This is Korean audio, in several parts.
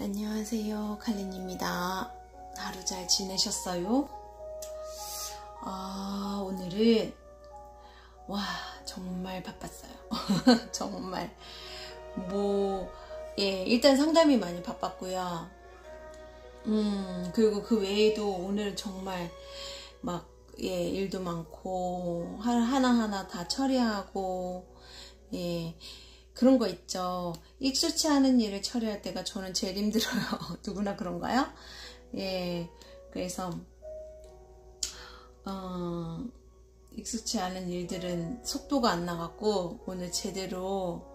안녕하세요, 칼린입니다. 하루 잘 지내셨어요? 오늘은 정말 바빴어요. 정말 일단 상담이 많이 바빴고요. 그리고 그 외에도 오늘 정말 일도 많고 하나하나 다 처리하고 그런 거 있죠. 익숙치 않은 일을 처리할 때가 저는 제일 힘들어요. 누구나 그런가요? 그래서 익숙치 않은 일들은 속도가 안 나갔고 오늘 제대로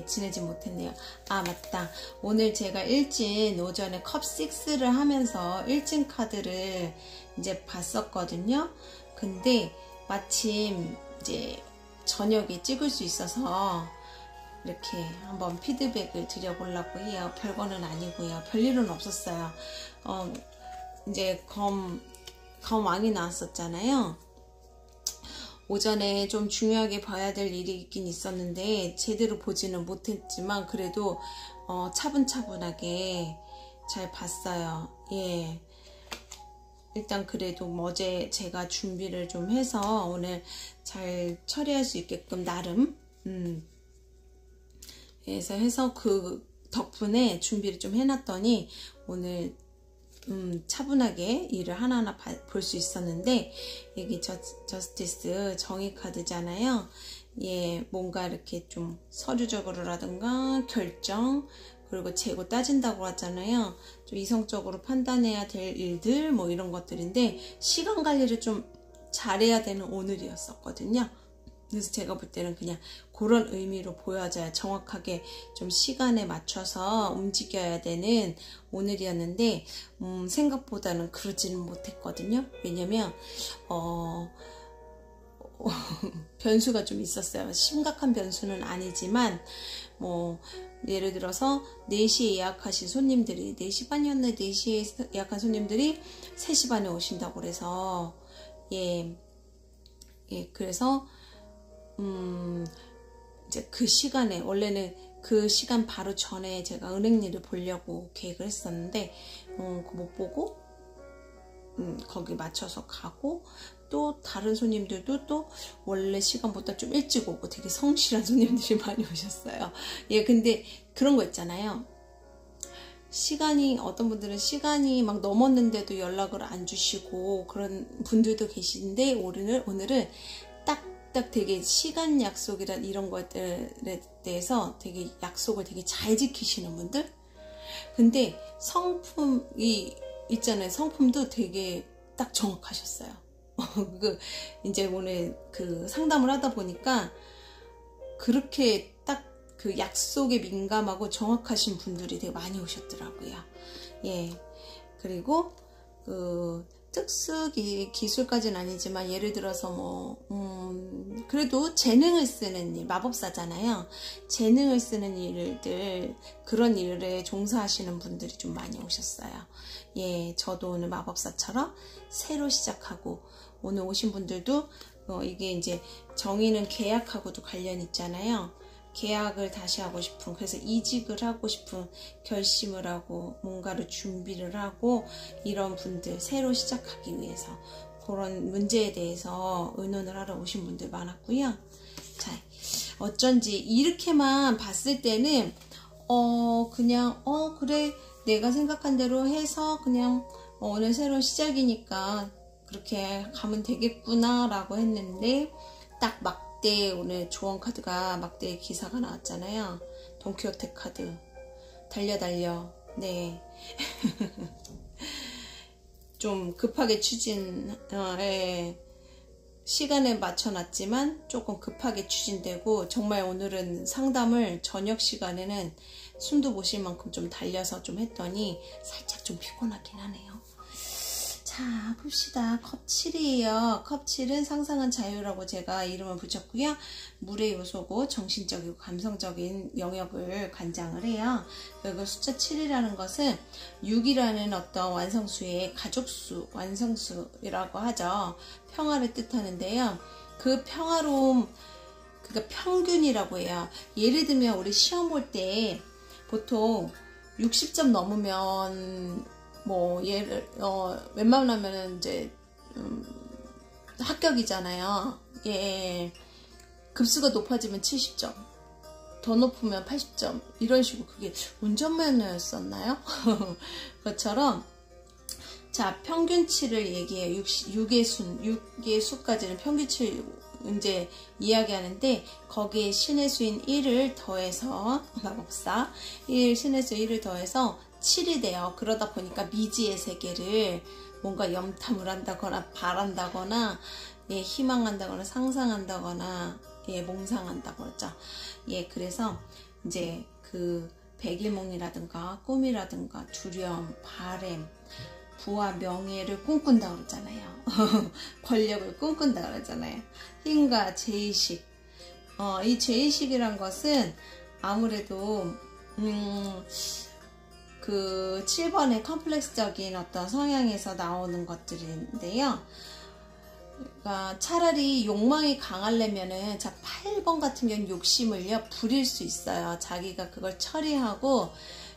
지내지 못했네요. 맞다. 오늘 제가 일진 오전에 컵6를 하면서 일진 카드를 이제 봤었거든요. 근데 마침 이제 저녁에 찍을 수 있어서 이렇게 한번 피드백을 드려보려고 해요. 별거는 아니고요. 별일은 없었어요. 이제 검왕이 나왔었잖아요. 오전에 좀 중요하게 봐야 될 일이 있긴 있었는데 제대로 보지는 못했지만 그래도 차분차분하게 잘 봤어요. 일단 그래도 어제 제가 준비를 좀 해서 오늘 잘 처리할 수 있게끔 나름 그래서 해서 그 덕분에 준비를 좀 해놨더니 오늘 차분하게 일을 하나하나 볼 수 있었는데 여기 저스티스 정의 카드잖아요. 뭔가 이렇게 좀 서류적으로라든가 결정 그리고 재고 따진다고 하잖아요. 좀 이성적으로 판단해야 될 일들 이런 것들인데 시간 관리를 좀 잘해야 되는 오늘이었었거든요. 그래서 제가 볼 때는 그냥 그런 의미로 보여져야 정확하게 좀 시간에 맞춰서 움직여야 되는 오늘이었는데 생각보다는 그러지는 못했거든요. 왜냐면 변수가 좀 있었어요. 심각한 변수는 아니지만 예를 들어서 4시에 예약하신 손님들이 4시 반이었네. 4시에 예약한 손님들이 3시 반에 오신다고 그래서 그래서 이제 그 시간에 원래는 그 시간 바로 전에 제가 은행 일을 보려고 계획을 했었는데 못 보고 거기 맞춰서 가고 또 다른 손님들도 또 원래 시간보다 좀 일찍 오고 되게 성실한 손님들이 많이 오셨어요. 근데 그런 거 있잖아요. 어떤 분들은 시간이 막 넘었는데도 연락을 안 주시고 그런 분들도 계신데 오늘은 딱 되게 시간 약속이란 이런 것들에 대해서 되게 약속을 되게 잘 지키시는 분들? 근데 성품이 있잖아요. 성품도 되게 딱 정확하셨어요. 이제 오늘 그 상담을 하다 보니까 그렇게 딱 그 약속에 민감하고 정확하신 분들이 되게 많이 오셨더라고요. 그리고 특수 기술까지는 아니지만 예를 들어서 그래도 재능을 쓰는 일, 마법사잖아요. 재능을 쓰는 일들 그런 일에 종사하시는 분들이 좀 많이 오셨어요. 저도 오늘 마법사처럼 새로 시작하고 오늘 오신 분들도 이게 이제 정의는 계약하고도 관련 있잖아요. 계약을 다시 하고 싶은, 그래서 이직을 하고 싶은 결심을 하고 뭔가를 준비를 하고 이런 분들 새로 시작하기 위해서 그런 문제에 대해서 의논을 하러 오신 분들 많았고요. 자, 어쩐지 이렇게만 봤을 때는 그냥 그래 내가 생각한 대로 해서 그냥 오늘 새로운 시작이니까 그렇게 가면 되겠구나 라고 했는데 딱 막대 오늘 조언 카드가 막대의 기사가 나왔잖아요. 돈키호테 카드 달려 좀 급하게 시간에 맞춰놨지만 조금 급하게 추진되고 정말 오늘은 상담을 저녁 시간에는 숨도 못 쉴 만큼 좀 달려서 좀 했더니 살짝 좀 피곤하긴 하네요. 자, 봅시다. 컵 7이에요. 컵 7은 상상한 자유라고 제가 이름을 붙였고요. 물의 요소고 정신적이고 감성적인 영역을 관장을 해요. 그리고 숫자 7이라는 것은 6이라는 어떤 완성수의 가족수, 완성수라고 하죠. 평화를 뜻하는데요. 그 평화로움, 그러니까 평균이라고 해요. 예를 들면 우리 시험 볼 때 보통 60점 넘으면 뭐 얘를 웬만하면은 이제 합격이잖아요. 예, 급수가 높아지면 70점, 더 높으면 80점 이런 식으로. 그게 운전면허였었나요? 그것처럼 자, 평균치를 얘기해요. 6의 수까지는 평균치를 이제 이야기하는데, 거기에 신의 수인 1을 더해서, 마법사 신의 수 1을 더해서 7이 돼요. 그러다 보니까 미지의 세계를 뭔가 염탐을 한다거나 바란다거나, 예, 희망한다거나 상상한다거나, 예, 몽상한다고 그러죠. 예, 그래서 이제 그 백일몽이라든가 꿈이라든가 두려움, 바램, 부와 명예를 꿈꾼다 그러잖아요. 권력을 꿈꾼다 그러잖아요. 힘과 죄의식. 이 죄의식이란 것은 아무래도 그 7번의 컴플렉스적인 어떤 성향에서 나오는 것들인데요. 그러니까 차라리 욕망이 강하려면은, 자, 8번 같은 경우는 욕심을요 부릴 수 있어요. 자기가 그걸 처리하고.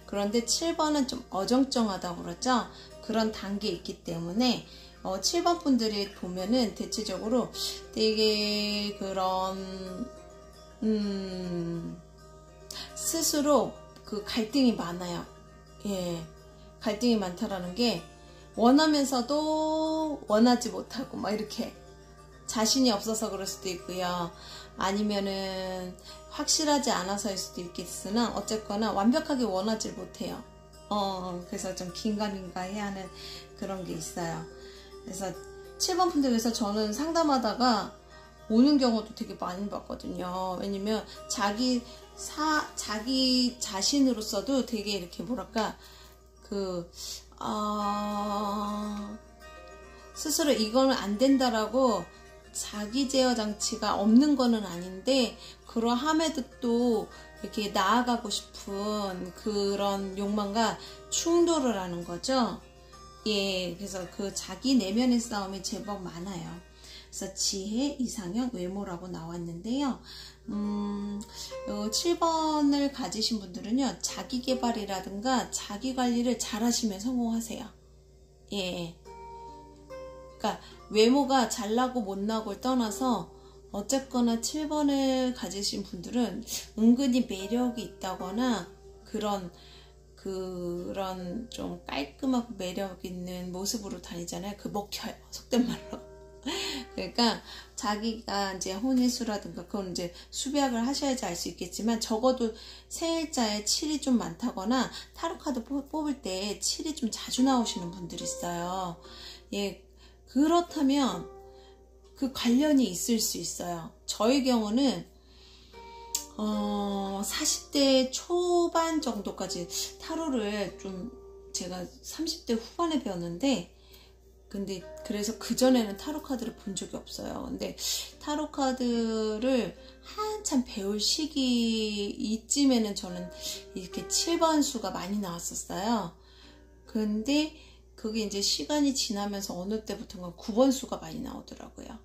그런데 7번은 좀 어정쩡하다고 그러죠. 그런 단계에 있기 때문에 7번 분들이 보면은 대체적으로 되게 그런 스스로 그 갈등이 많아요. 예, 갈등이 많다라는 게, 원하면서도 원하지 못하고 막 이렇게 자신이 없어서 그럴 수도 있고요. 아니면은 확실하지 않아서일 수도 있겠으나 어쨌거나 완벽하게 원하지 못해요. 그래서 좀 긴가민가 해야 하는 그런 게 있어요. 그래서 7번 분들에서 저는 상담하다가 오는 경우도 되게 많이 봤거든요. 왜냐면 자기 자신으로서도 되게 이렇게 뭐랄까, 스스로 이거는 안 된다라고 자기 제어 장치가 없는 거는 아닌데, 그러함에도 또 이렇게 나아가고 싶은 그런 욕망과 충돌을 하는 거죠. 예, 그래서 그 자기 내면의 싸움이 제법 많아요. 그래서 지혜, 이상형, 외모라고 나왔는데요. 7번을 가지신 분들은요, 자기 개발이라든가 자기 관리를 잘 하시면 성공하세요. 예. 그러니까 외모가 잘나고 못나고를 떠나서 어쨌거나 7번을 가지신 분들은 은근히 매력이 있다거나 그런 좀 깔끔하고 매력 있는 모습으로 다니잖아요. 그 먹혀요, 속된 말로. 그러니까 자기가 이제 혼인수라든가 그건 이제 수배학을 하셔야지 알 수 있겠지만, 적어도 생일자에 7이 좀 많다거나 타로카드 뽑을 때 7이 좀 자주 나오시는 분들이 있어요. 예, 그렇다면 그 관련이 있을 수 있어요. 저의 경우는 40대 초반 정도까지 타로를 좀, 제가 30대 후반에 배웠는데, 근데 그래서 그전에는 타로카드를 본 적이 없어요. 근데 타로카드를 한참 배울 시기 이쯤에는 저는 이렇게 7번 수가 많이 나왔었어요. 근데 그게 이제 시간이 지나면서 어느 때부터인가 9번 수가 많이 나오더라고요.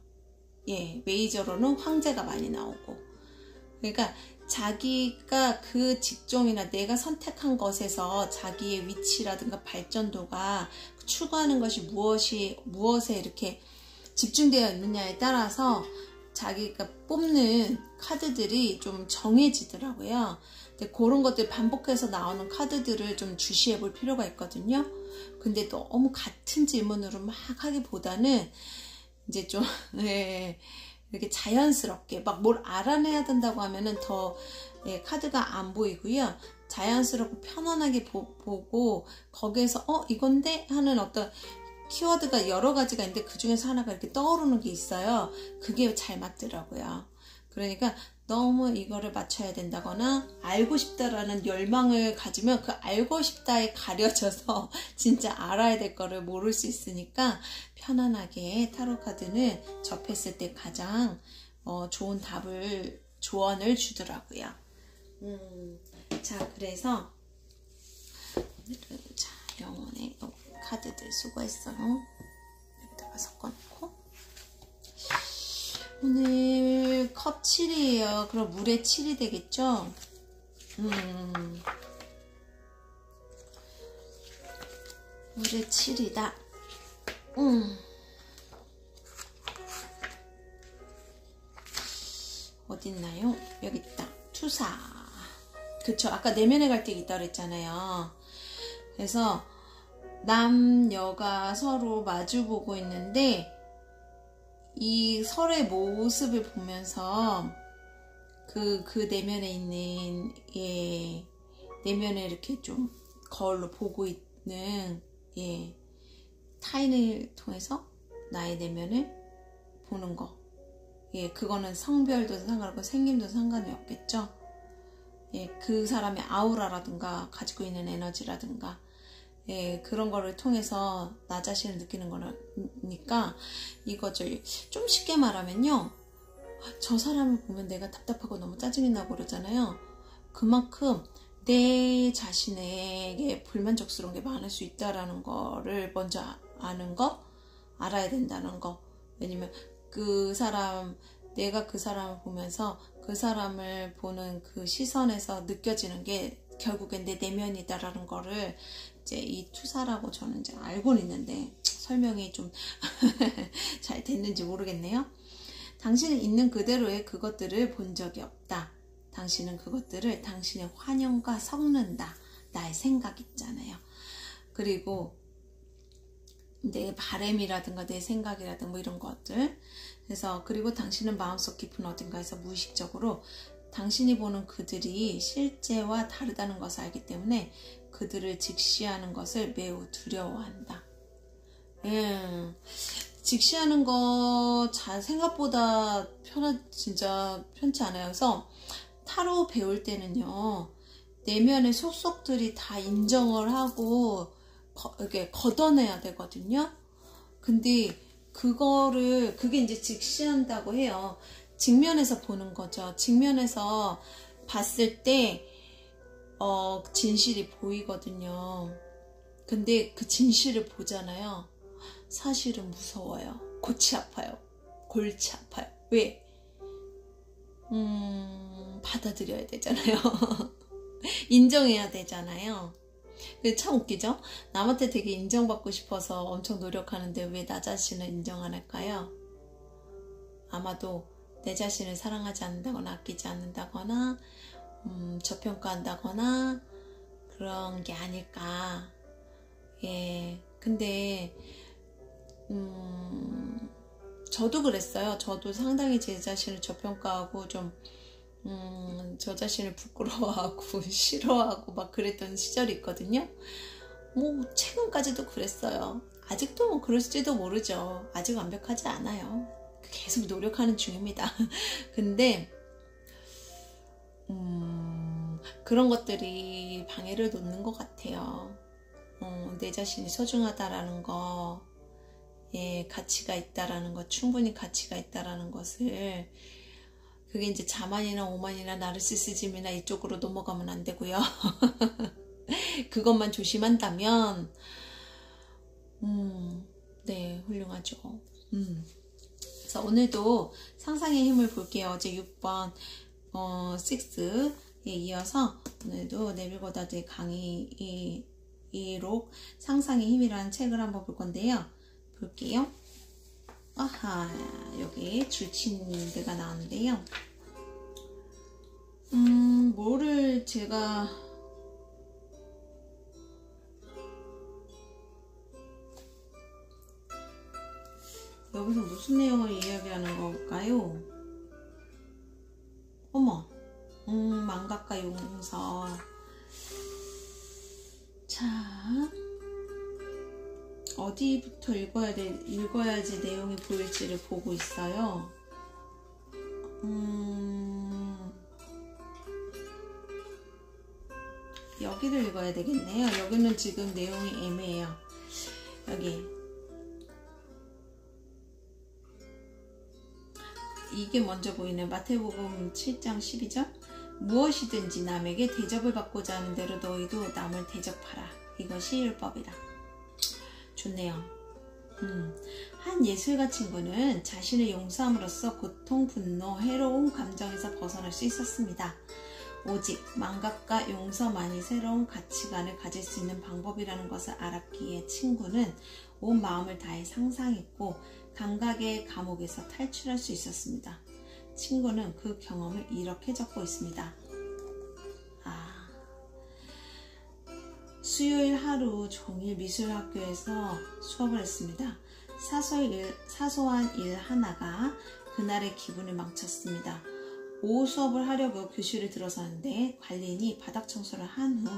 예, 메이저로는 황제가 많이 나오고. 그러니까 자기가 그 직종이나 내가 선택한 것에서 자기의 위치라든가 발전도가 추구하는 것이 무엇에 이렇게 집중되어 있느냐에 따라서 자기가 뽑는 카드들이 좀 정해지더라고요. 근데 그런 것들 반복해서 나오는 카드들을 좀 주시해 볼 필요가 있거든요. 근데 너무 같은 질문으로 막 하기보다는 이제 좀 네, 이렇게 자연스럽게 막 뭘 알아내야 된다고 하면은 더 카드가 안 보이고요. 자연스럽고 편안하게 보고 거기에서 이건데 하는 어떤 키워드가 여러 가지가 있는데 그 중에서 하나가 이렇게 떠오르는 게 있어요. 그게 잘 맞더라고요. 그러니까 너무 이거를 맞춰야 된다거나 알고 싶다라는 열망을 가지면 그 알고 싶다에 가려져서 진짜 알아야 될 거를 모를 수 있으니까 편안하게 타로카드는 접했을 때 가장 좋은 조언을 주더라고요. 자, 그래서 오늘은 영혼의 카드들 수고했어요. 여기다가 섞어놓고 오늘 컵 7이에요. 그럼 물에 7이 되겠죠? 물의 7이다. 어딨나요? 여기 있다. 투사. 그쵸, 아까 내면의 갈등이 있다고 그랬잖아요. 그래서 남녀가 서로 마주보고 있는데 이 서로의 모습을 보면서 그 내면에 있는 내면에 이렇게 좀 거울로 보고 있는 타인을 통해서 나의 내면을 보는 거. 그거는 성별도 상관없고 생김도 상관이 없겠죠. 그 사람의 아우라라든가 가지고 있는 에너지라든가 그런 거를 통해서 나 자신을 느끼는 거니까 이거를 좀 쉽게 말하면요. 저 사람을 보면 내가 답답하고 너무 짜증이 나고 그러잖아요. 그만큼 내 자신에게 불만족스러운 게 많을 수 있다라는 거를 먼저 아는 거, 알아야 된다는 거. 왜냐면 내가 그 사람을 보면서 그 사람을 보는 그 시선에서 느껴지는 게 결국엔 내 내면이다라는 거를 이제 이 투사라고 저는 이제 알고는 있는데 설명이 좀 잘 됐는지 모르겠네요. 당신은 있는 그대로의 그것들을 본 적이 없다. 당신은 그것들을 당신의 환영과 섞는다. 나의 생각 있잖아요. 그리고 내 바램이라든가 내 생각이라든가 뭐 이런 것들. 그래서 그리고 당신은 마음속 깊은 어딘가에서 무의식적으로 당신이 보는 그들이 실제와 다르다는 것을 알기 때문에 그들을 직시하는 것을 매우 두려워한다. 직시하는 거 생각보다 진짜 편치 않아요. 그래서 타로 배울 때는요, 내면의 속속들이 다 인정을 하고 이렇게 걷어내야 되거든요. 근데 그게 이제 직시한다고 해요. 직면에서 보는 거죠. 직면에서 봤을 때 진실이 보이거든요. 근데 그 진실을 보잖아요. 사실은 무서워요. 골치 아파요. 골치 아파요. 왜? 받아들여야 되잖아요. 인정해야 되잖아요. 근데 참 웃기죠? 남한테 되게 인정받고 싶어서 엄청 노력하는데 왜 나 자신을 인정 안 할까요? 아마도 내 자신을 사랑하지 않는다거나 아끼지 않는다거나 저평가한다거나 그런 게 아닐까. 근데 저도 그랬어요. 저도 상당히 제 자신을 저평가하고 좀 저 자신을 부끄러워하고 싫어하고 막 그랬던 시절이 있거든요. 뭐 최근까지도 그랬어요. 아직도 뭐 그럴지도 모르죠. 아직 완벽하지 않아요. 계속 노력하는 중입니다. 근데 그런 것들이 방해를 놓는 것 같아요. 내 자신이 소중하다라는 거, 가치가 있다라는 것, 충분히 가치가 있다라는 것을, 그게 이제 자만이나 오만이나 나르시시즘이나 이쪽으로 넘어가면 안 되고요. 그것만 조심한다면 네, 훌륭하죠. 그래서 오늘도 상상의 힘을 볼게요. 어제 6번 6에 이어서 오늘도 네빌 고다드의 강의 2록 상상의 힘이라는 책을 한번 볼 건데요. 볼게요. 아하, 여기 줄치님들가 나왔는데요. 뭐를 제가 여기서 무슨 내용을 이야기하는 걸까요? 어머, 망각과 용서. 자, 어디부터 읽어야지 내용이 보일지를 보고 있어요. 여기를 읽어야 되겠네요. 여기는 지금 내용이 애매해요. 여기. 이게 먼저 보이는 마태복음 7장 12절. 무엇이든지 남에게 대접을 받고자 하는 대로 너희도 남을 대접하라. 이것이 율법이라. 좋네요. 한 예술가 친구는 자신을 용서함으로써 고통, 분노, 해로운 감정에서 벗어날 수 있었습니다. 오직 망각과 용서만이 새로운 가치관을 가질 수 있는 방법이라는 것을 알았기에 친구는 온 마음을 다해 상상했고 감각의 감옥에서 탈출할 수 있었습니다. 친구는 그 경험을 이렇게 적고 있습니다. 수요일 하루 종일 미술학교에서 수업을 했습니다. 사소한 일 하나가 그날의 기분을 망쳤습니다. 오후 수업을 하려고 교실에 들어서는데 관리인이 바닥 청소를 한 후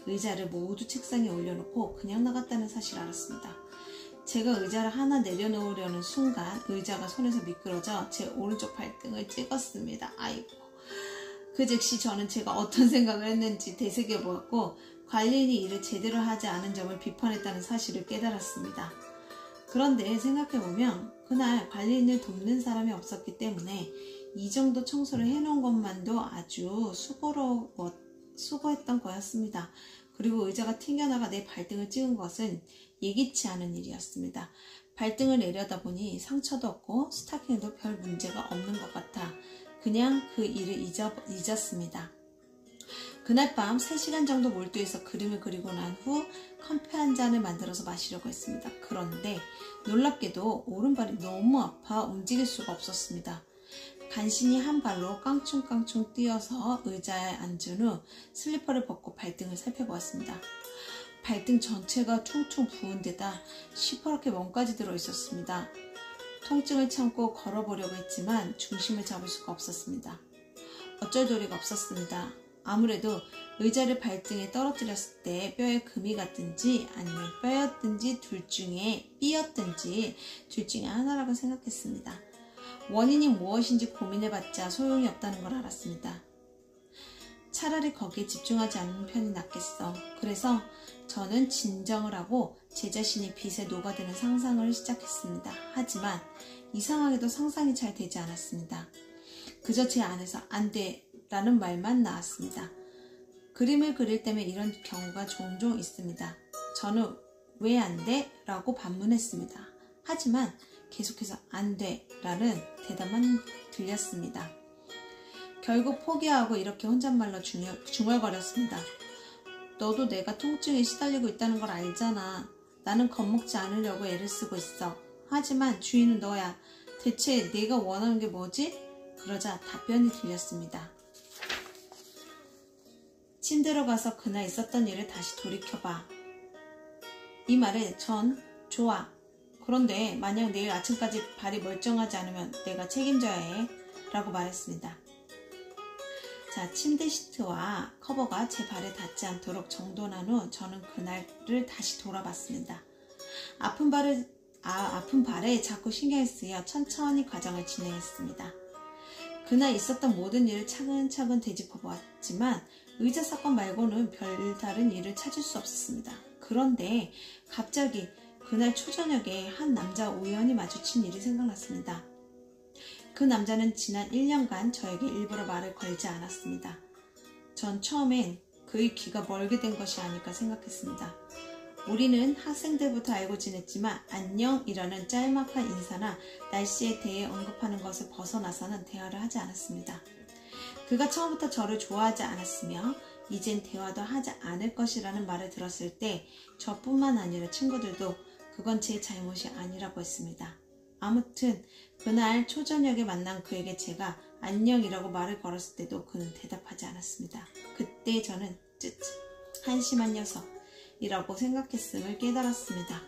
의자를 모두 책상에 올려놓고 그냥 나갔다는 사실을 알았습니다. 제가 의자를 하나 내려놓으려는 순간 의자가 손에서 미끄러져 제 오른쪽 발등을 찍었습니다. 아이고. 그 즉시 저는 제가 어떤 생각을 했는지 되새겨보았고 관리인이 일을 제대로 하지 않은 점을 비판했다는 사실을 깨달았습니다. 그런데 생각해보면 그날 관리인을 돕는 사람이 없었기 때문에 이 정도 청소를 해놓은 것만도 아주 수고했던 거였습니다. 그리고 의자가 튕겨나가 내 발등을 찍은 것은 예기치 않은 일이었습니다. 발등을 내려다보니 상처도 없고 스타킹에도 별 문제가 없는 것 같아 그냥 그 일을 잊었습니다. 그날 밤 3시간 정도 몰두해서 그림을 그리고 난 후 커피 한 잔을 만들어서 마시려고 했습니다. 그런데 놀랍게도 오른발이 너무 아파 움직일 수가 없었습니다. 간신히 한 발로 깡충깡충 뛰어서 의자에 앉은 후 슬리퍼를 벗고 발등을 살펴보았습니다. 발등 전체가 퉁퉁 부은 데다 시퍼렇게 멍까지 들어있었습니다. 통증을 참고 걸어보려고 했지만 중심을 잡을 수가 없었습니다. 어쩔 도리가 없었습니다. 아무래도 의자를 발등에 떨어뜨렸을 때 뼈에 금이 갔든지 아니면 뼈였든지 삐었든지 둘 중에 하나라고 생각했습니다. 원인이 무엇인지 고민해봤자 소용이 없다는 걸 알았습니다. 차라리 거기에 집중하지 않는 편이 낫겠어. 그래서 저는 진정을 하고 제 자신이 빛에 녹아드는 상상을 시작했습니다. 하지만 이상하게도 상상이 잘 되지 않았습니다. 그저 제 안에서 안 돼 라는 말만 나왔습니다. 그림을 그릴 때면 이런 경우가 종종 있습니다. 저는 왜 안 돼? 라고 반문했습니다. 하지만 계속해서 안 돼 라는 대답만 들렸습니다. 결국 포기하고 이렇게 혼잣말로 중얼거렸습니다. 너도 내가 통증에 시달리고 있다는 걸 알잖아. 나는 겁먹지 않으려고 애를 쓰고 있어. 하지만 주인은 너야. 대체 내가 원하는 게 뭐지? 그러자 답변이 들렸습니다. 침대로 가서 그날 있었던 일을 다시 돌이켜봐. 이 말에 전 좋아. 그런데 만약 내일 아침까지 발이 멀쩡하지 않으면 내가 책임져야 해. 라고 말했습니다. 자, 침대 시트와 커버가 제 발에 닿지 않도록 정돈한 후 저는 그날을 다시 돌아봤습니다. 아픈 발에 자꾸 신경이 쓰여 천천히 과정을 진행했습니다. 그날 있었던 모든 일을 차근차근 되짚어 보았지만 의자 사건 말고는 별다른 일을 찾을 수 없었습니다. 그런데 갑자기 그날 초저녁에 한 남자와 우연히 마주친 일이 생각났습니다. 그 남자는 지난 1년간 저에게 일부러 말을 걸지 않았습니다. 전 처음엔 그의 귀가 멀게 된 것이 아닐까 생각했습니다. 우리는 학생들부터 알고 지냈지만 안녕이라는 짤막한 인사나 날씨에 대해 언급하는 것을 벗어나서는 대화를 하지 않았습니다. 그가 처음부터 저를 좋아하지 않았으며 이젠 대화도 하지 않을 것이라는 말을 들었을 때 저뿐만 아니라 친구들도 그건 제 잘못이 아니라고 했습니다. 아무튼 그날 초저녁에 만난 그에게 제가 안녕이라고 말을 걸었을 때도 그는 대답하지 않았습니다. 그때 저는 한심한 녀석이라고 생각했음을 깨달았습니다.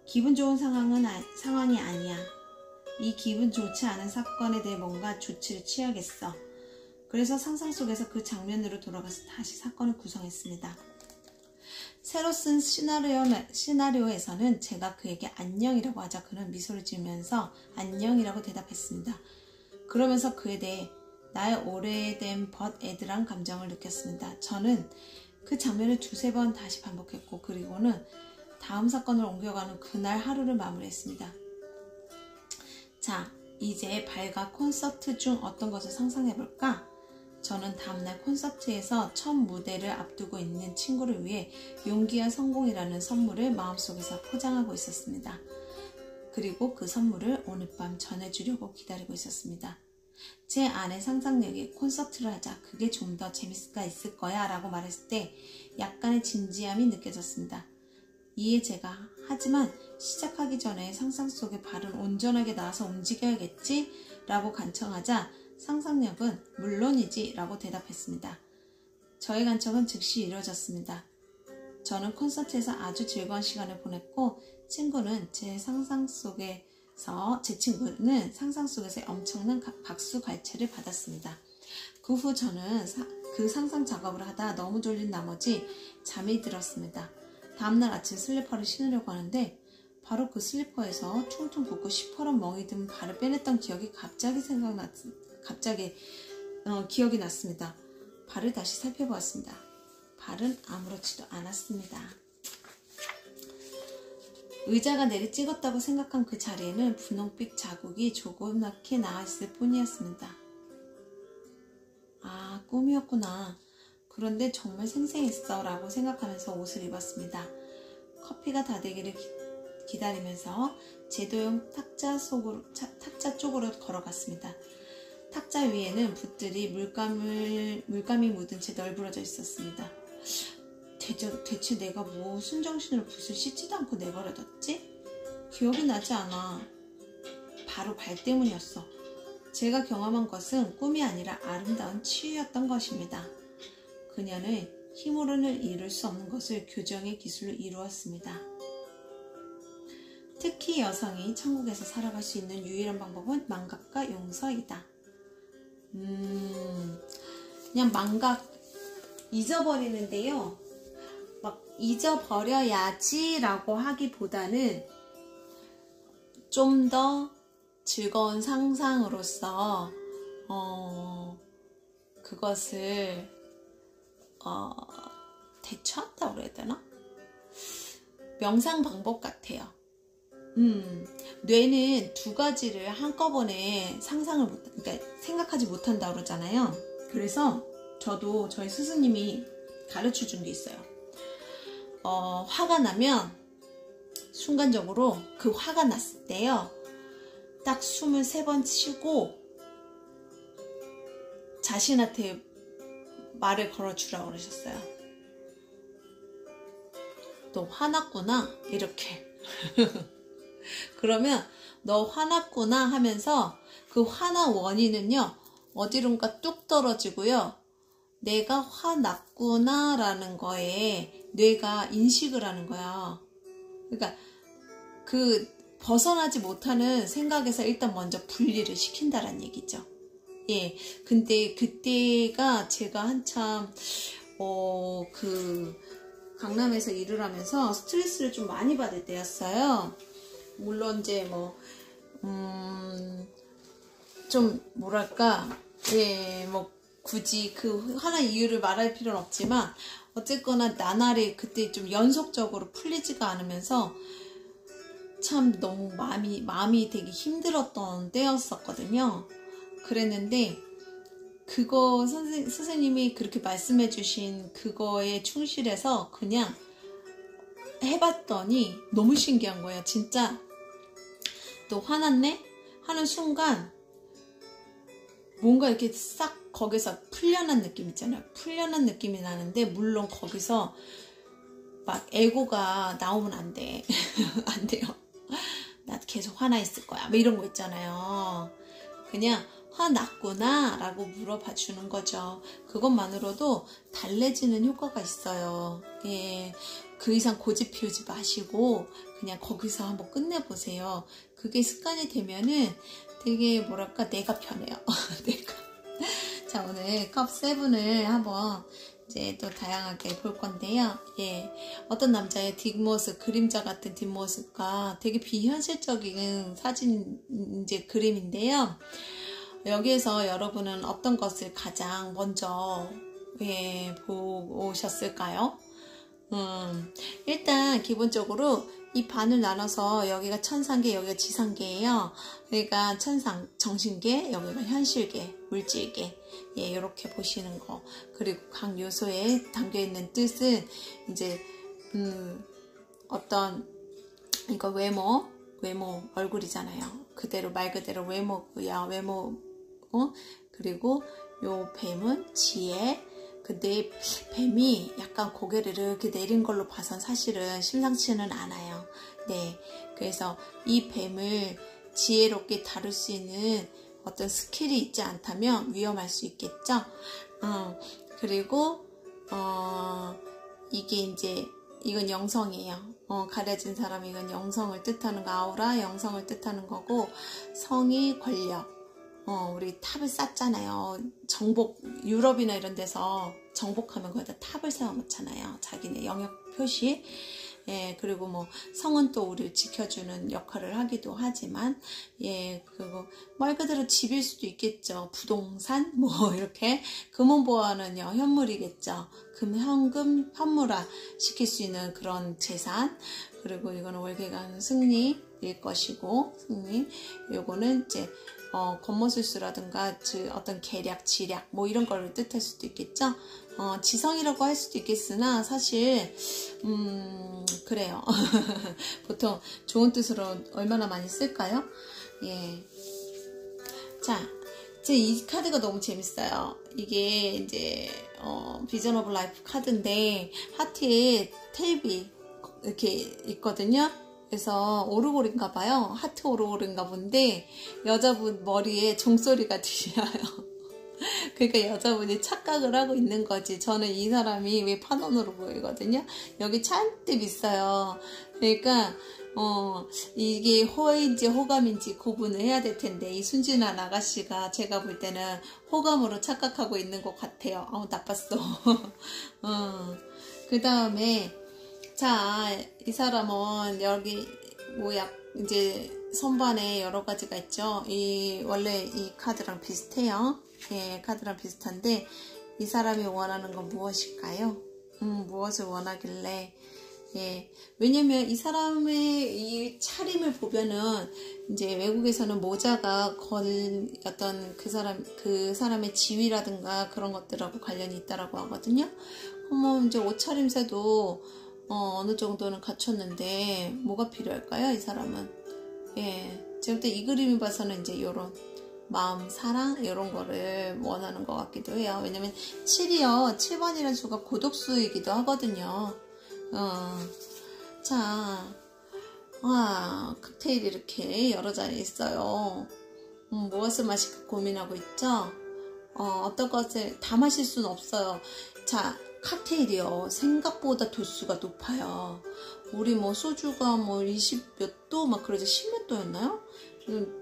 기분 좋은 상황이 아니야. 이 기분 좋지 않은 사건에 대해 뭔가 조치를 취하겠어. 그래서 상상 속에서 그 장면으로 돌아가서 다시 사건을 구성했습니다. 새로 쓴 시나리오에서는 제가 그에게 안녕이라고 하자 그는 미소를 지으면서 안녕이라고 대답했습니다. 그러면서 그에 대해 나의 오래된 벗애들한 감정을 느꼈습니다. 저는 그 장면을 2-3번 다시 반복했고 그리고는 다음 사건을 옮겨가는 그날 하루를 마무리했습니다. 자, 이제 발과 콘서트 중 어떤 것을 상상해볼까? 저는 다음날 콘서트에서 첫 무대를 앞두고 있는 친구를 위해 용기와 성공이라는 선물을 마음속에서 포장하고 있었습니다. 그리고 그 선물을 오늘 밤 전해주려고 기다리고 있었습니다. 제 아내 상상력이 콘서트를 하자. 그게 좀 더 재미가 있을 거야 라고 말했을 때 약간의 진지함이 느껴졌습니다. 이에 제가 하지만 시작하기 전에 상상 속의 발은 온전하게 나와서 움직여야겠지? 라고 간청하자 상상력은 물론이지 라고 대답했습니다. 저의 간청은 즉시 이루어졌습니다. 저는 콘서트에서 아주 즐거운 시간을 보냈고 제 친구는 상상 속에서 엄청난 박수갈채를 받았습니다. 그 후 저는 그 상상 작업을 하다 너무 졸린 나머지 잠이 들었습니다. 다음날 아침 슬리퍼를 신으려고 하는데 바로 그 슬리퍼에서 퉁퉁 붓고 시퍼런 멍이 든 발을 빼냈던 기억이 기억이 났습니다. 발을 다시 살펴보았습니다. 발은 아무렇지도 않았습니다. 의자가 내리 찍었다고 생각한 그 자리에는 분홍빛 자국이 조그맣게 나와있을 뿐이었습니다. 아, 꿈이었구나. 그런데 정말 생생했어 라고 생각하면서 옷을 입었습니다. 커피가 다 되기를 기다리면서 제도용 탁자 쪽으로 걸어갔습니다. 탁자 위에는 붓들이 물감이 묻은 채 널브러져 있었습니다. 대체 내가 무슨 정신으로 붓을 씻지도 않고 내버려뒀지? 기억이 나지 않아. 바로 발 때문이었어. 제가 경험한 것은 꿈이 아니라 아름다운 치유였던 것입니다. 그녀는 힘으로는 이룰 수 없는 것을 교정의 기술로 이루었습니다. 특히 여성이 천국에서 살아갈 수 있는 유일한 방법은 망각과 용서이다. 그냥 망각 잊어버리는데요. 막 잊어버려야지 라고 하기보다는 좀 더 즐거운 상상으로서 그것을 대처한다고 그래야 되나? 명상 방법 같아요. 뇌는 두 가지를 한꺼번에 그러니까 생각하지 못한다고 그러잖아요. 그래서 저도 저희 스승님이 가르쳐 준 게 있어요. 화가 나면 순간적으로 그 화가 났을 때요. 딱 숨을 3번 쉬고 자신한테 말을 걸어주라고 그러셨어요. 너 화났구나 이렇게. 그러면 너 화났구나 하면서 그 화난 원인은요 어디론가 뚝 떨어지고요 내가 화났구나 라는 거에 뇌가 인식을 하는 거야. 그러니까 그 벗어나지 못하는 생각에서 일단 먼저 분리를 시킨다는 얘기죠. 예, 근데 그때가 제가 한참 그 강남에서 일을 하면서 스트레스를 좀 많이 받을 때였어요. 물론 이제 좀 뭐랄까, 예, 굳이 그 하나 이유를 말할 필요는 없지만 어쨌거나 나날이 그때 좀 연속적으로 풀리지가 않으면서 참 너무 마음이 되게 힘들었던 때였었거든요. 그랬는데 그거 선생님이 그렇게 말씀해 주신 그거에 충실해서 그냥 해봤더니 너무 신기한 거예요. 진짜 너 화났네? 하는 순간 뭔가 이렇게 싹 거기서 풀려난 느낌 있잖아요. 풀려난 느낌이 나는데 물론 거기서 막 에고가 나오면 안 돼. 안 돼요. 나 계속 화나 있을 거야. 뭐 이런 거 있잖아요. 그냥 화났구나 라고 물어봐 주는 거죠. 그것만으로도 달래지는 효과가 있어요. 예, 그 이상 고집 피우지 마시고 그냥 거기서 한번 끝내보세요. 그게 습관이 되면은 되게 뭐랄까 내가 편해요. 내가. 자, 오늘 컵 7을 한번 이제 또 다양하게 볼 건데요. 예, 어떤 남자의 뒷모습, 그림자 같은 뒷모습과 되게 비현실적인 사진 이제 그림인데요. 여기에서 여러분은 어떤 것을 가장 먼저 보셨을까요? 일단 기본적으로 이 반을 나눠서 여기가 천상계, 여기가 지상계예요. 그러니까 천상, 정신계, 여기가 현실계, 물질계. 예, 이렇게 보시는 거. 그리고 각 요소에 담겨있는 뜻은 이제 어떤 이거 외모 얼굴이잖아요. 그대로 말 그대로 외모고요. 외모 그리고 요 뱀은 지혜. 근데 뱀이 약간 고개를 이렇게 내린 걸로 봐선 사실은 심상치는 않아요. 네, 그래서 이 뱀을 지혜롭게 다룰 수 있는 어떤 스킬이 있지 않다면 위험할 수 있겠죠. 그리고 이게 이제 이건 영성이에요. 가려진 사람, 이건 영성을 뜻하는 거, 아우라 영성을 뜻하는 거고, 성이 권력. 우리 탑을 쌓잖아요. 정복, 유럽이나 이런 데서 정복하면 거기다 탑을 세워놓잖아요. 자기네 영역 표시. 예, 그리고 뭐 성은 또 우리를 지켜주는 역할을 하기도 하지만, 예, 그리고 말 그대로 집일 수도 있겠죠. 부동산 뭐 이렇게. 금은보화는요 현물이겠죠. 현금 현물화 시킬 수 있는 그런 재산. 그리고 이거는 월계관 승리일 것이고, 승리. 요거는 이제 겉모술수라든가 어떤 계략, 지략 뭐 이런 걸 뜻할 수도 있겠죠. 지성이라고 할 수도 있겠으나 사실 그래요. 보통 좋은 뜻으로 얼마나 많이 쓸까요? 예. 자, 이제 이 카드가 너무 재밌어요. 이게 이제 비전 오브 라이프 카드인데 하트에 테이프 이렇게 있거든요. 그래서 오르골인가 봐요. 하트 오르골인가 본데 여자분 머리에 종소리가 들려요. 그러니까 여자분이 착각을 하고 있는 거지. 저는 이 사람이 왜 판원으로 보이거든요. 여기 잔뜩 있어요. 그러니까 이게 호인지 호감인지 구분을 해야 될 텐데, 이 순진한 아가씨가 제가 볼 때는 호감으로 착각하고 있는 것 같아요. 나빴어. 그 다음에 자, 이 사람은 여기 이제 선반에 여러 가지가 있죠. 원래 이 카드랑 비슷해요. 예, 카드랑 비슷한데 이 사람이 원하는 건 무엇일까요? 무엇을 원하길래? 예, 왜냐면 이 사람의 이 차림을 보면은 이제 외국에서는 모자가 어떤 그 사람의 지위라든가 그런 것들하고 관련이 있다라고 하거든요. 뭐 이제 옷차림새도 어느 정도는 갖췄는데 뭐가 필요할까요? 이 사람은. 예, 제가 볼 때 이 그림을 봐서는 이제 요런 마음, 사랑 이런 거를 원하는 것 같기도 해요. 왜냐면 7이요. 7번이라는 수가 고독수이기도 하거든요. 자, 와, 칵테일이 이렇게 여러 잔이 있어요. 무엇을 마실까 고민하고 있죠? 어떤 것을 다 마실 수는 없어요. 자, 칵테일이요. 생각보다 도수가 높아요. 우리 뭐 소주가 뭐 20몇 도 막 그러죠. 10몇 도였나요?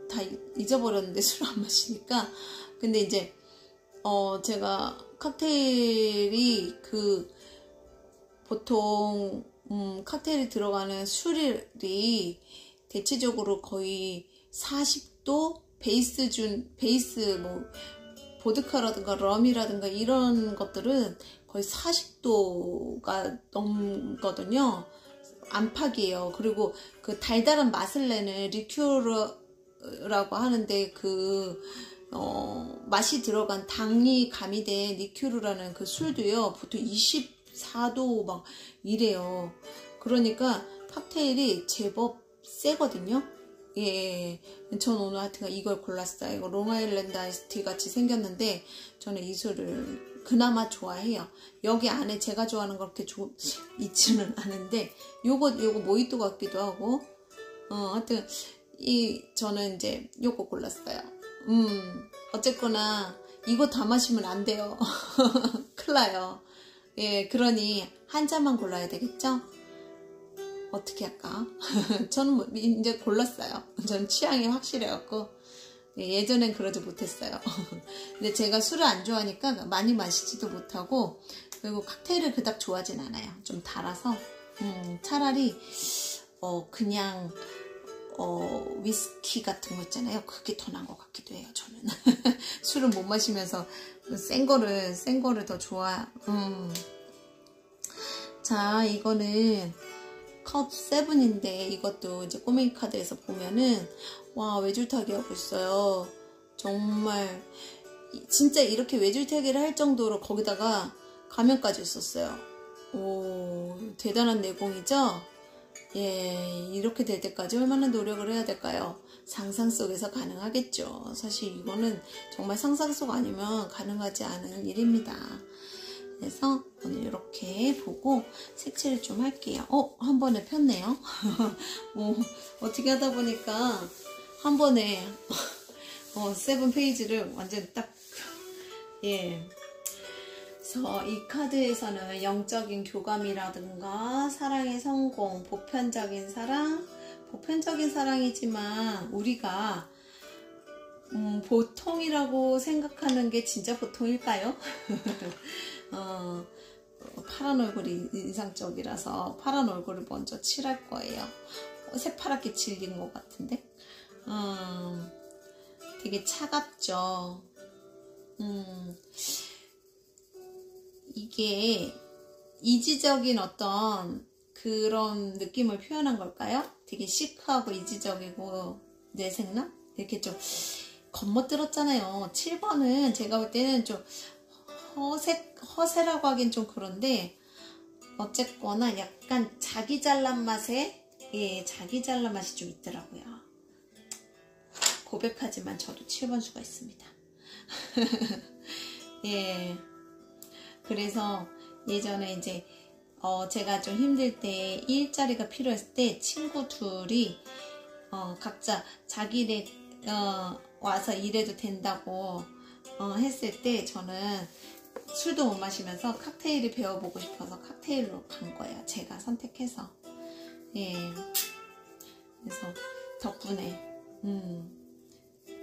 다 잊어버렸는데 술 안 마시니까. 근데 이제 제가 칵테일이 보통 칵테일이 들어가는 술이 대체적으로 거의 40도 베이스 뭐 보드카라든가 럼이라든가 이런 것들은 거의 40도가 넘거든요. 안팎이에요. 그리고 그 달달한 맛을 내는 리큐르라고 하는데 맛이 들어간 당이 가미된 리큐르라는 그 술도요. 보통 24도 막 이래요. 그러니까 칵테일이 제법 세거든요. 예, 전 오늘 하여튼 이걸 골랐어요. 이거 롱아일랜드 아이스티 같이 생겼는데 저는 이 술을 그나마 좋아해요. 여기 안에 제가 좋아하는 거 그렇게 있지는 않은데 요거 모히또 같기도 하고 하여튼 저는 이제 요거 골랐어요. 어쨌거나 이거 다 마시면 안 돼요. 큰일 나요. 예, 그러니 한 잔만 골라야 되겠죠? 어떻게 할까? 저는 이제 골랐어요. 저는 취향이 확실해갖고 예전엔 그러지 못했어요. 근데 제가 술을 안 좋아하니까 많이 마시지도 못하고, 그리고 칵테일을 그닥 좋아하진 않아요. 좀 달아서 차라리 그냥 위스키 같은 거 있잖아요. 그게 더 나은 것 같기도 해요. 저는 술을 못 마시면서 센 거를 더 좋아. 자, 이거는 컵 7인데 이것도 이제 꼬맹이 카드에서 보면은 와, 외줄타기 하고 있어요. 정말 진짜 이렇게 외줄타기를 할 정도로 거기다가 가면까지 있었어요. 오, 대단한 내공이죠? 예, 이렇게 될 때까지 얼마나 노력을 해야 될까요? 상상 속에서 가능하겠죠. 사실 이거는 정말 상상 속 아니면 가능하지 않은 일입니다. 그래서 오늘 이렇게 보고 색칠을 좀 할게요. 한 번에 폈네요. 어떻게 하다 보니까 한 번에 7페이지를 완전 딱, 예. 그래서 이 카드에서는 영적인 교감이라든가 사랑의 성공, 보편적인 사랑, 보편적인 사랑이지만 우리가 보통이라고 생각하는 게 진짜 보통일까요? 파란 얼굴이 인상적이라서 파란 얼굴을 먼저 칠할 거예요. 새파랗게 칠린 것 같은데 되게 차갑죠. 이게 이지적인 어떤 그런 느낌을 표현한 걸까요? 되게 시크하고 이지적이고 내생남? 이렇게 좀 겉멋들었잖아요. 7번은 제가 볼 때는 좀 허세라고 하긴 좀 그런데 어쨌거나 약간 자기 잘난 맛에 자기 잘난 맛이 좀 있더라고요. 고백하지만 저도 7번 수가 있습니다. 예. 그래서 예전에 이제 제가 좀 힘들 때 일자리가 필요했을 때 친구 둘이 각자 자기네 와서 일해도 된다고 했을 때 저는 술도 못 마시면서 칵테일을 배워보고 싶어서 칵테일로 간 거예요. 제가 선택해서. 예. 그래서 덕분에